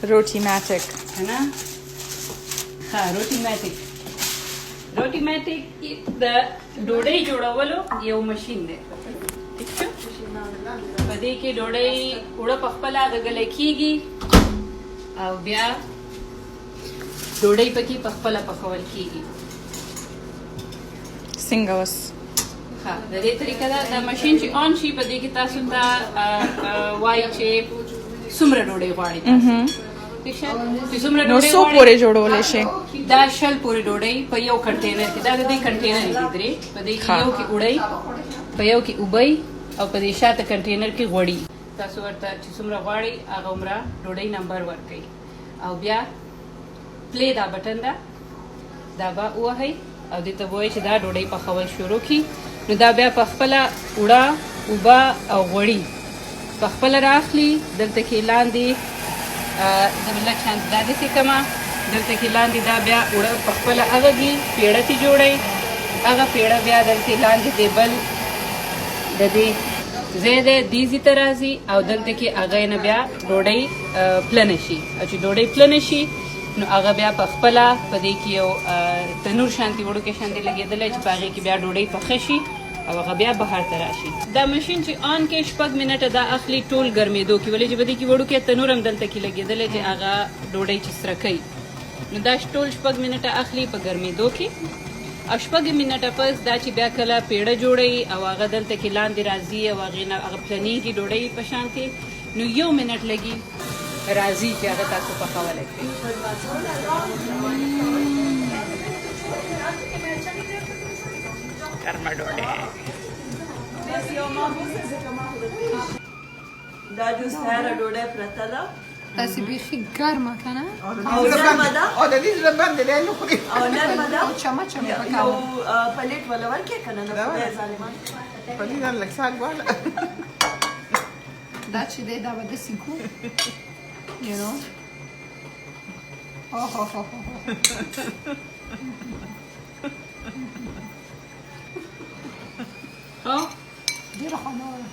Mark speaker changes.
Speaker 1: रोटी मैटिक
Speaker 2: है ना। हाँ रोटी मैटिक د ډوډۍ جوړولو یو ماشین دی. ٹھیک شو. په دې کې ډوډۍ وړه په خپله غږلی کېږي او بیا ډوډۍ پکې په خپله پخول کېږي.
Speaker 1: څنګه اوس؟
Speaker 2: ها د دې طریقه ده. دا ماشین چې آن شي په دې کې تاسو ته وایي چې څومره ډوډۍ غواړئ. ٹھیک شه. چې څومره
Speaker 1: نو
Speaker 2: ډوډۍ
Speaker 1: څو پورې جوړولی شي؟
Speaker 2: دا 100 پورې ډوډۍ په یو کنټینر کې. دا د دې کنټینر دي درې. په دې کې یو کې وړۍ، په یو کې اوبۍ او په دې شاته کنټینر کې غوړي. تاسو ورته چې څومره غواړئ هغه عمره ډوډۍ نمبر ورکړئ او بیا پلی دا بټن ده دا به ووهئ او دې ته ووایئ چې دا ډوډۍ پخول شروع کړي. نو دا بیا په خپله اوړه، اوبه او غوړي په خپله راخلي. دلته کې لاندې زه به لږ شان دا داسې کړمه. دلته کې لاندې دا بیا اوړه په خپله هغږي پیړه ترې جوړئ. هغه پیړه بیا دلته لاندې دی بل د دې ځای دی دیزي ته راځي او دلته کې هغه نه بیا ډوډۍ پلنه شي. او چې ډوډۍ پلنه شي نو هغه بیا په خپله په دې کې یو تنور شانتي وړوکی شانتي لګېدلی چې په هغې کې بیا ډوډۍ پخه شي او هغه بیا بهر ته راشي. دا ماشین چې آن کې 6 منټه دا اخلي ټول ګرمېدو کې. ولې چې په دې کې وړوکی تنور هم دلته کې لګېدلی چې هغه ډوډۍ چې سره کوي. نو دا ټول 6 منټه اخلي په ګرمېدو کې. او 6 منټه پس دا چې بیا کله پیړه جوړوي او هغه دلته کې لاندې راځي او هغې نه هغه پلنېږي ډوډۍ په شانتې. نو 1 منټ لګي راځي چې هغه تاسو پخولی کړئ. ګرمه ډوډۍ
Speaker 3: دا جوس تیاره ډوډۍ پرته ده.
Speaker 4: داسې بیخي ګرمه که نه؟
Speaker 3: او نرمه ده
Speaker 5: او د دې زړه باندې دی نو خوري
Speaker 3: او نرمه ده.
Speaker 4: او چمچ هم پکار
Speaker 3: یو
Speaker 4: ده.
Speaker 3: پلیټ ولا ورکې که نه د خدای ظالمان.
Speaker 5: په دې ځان لږ ساګ واله
Speaker 4: دا چې دی دا به داسې کو you know.
Speaker 2: ها
Speaker 4: ډېره خوندوره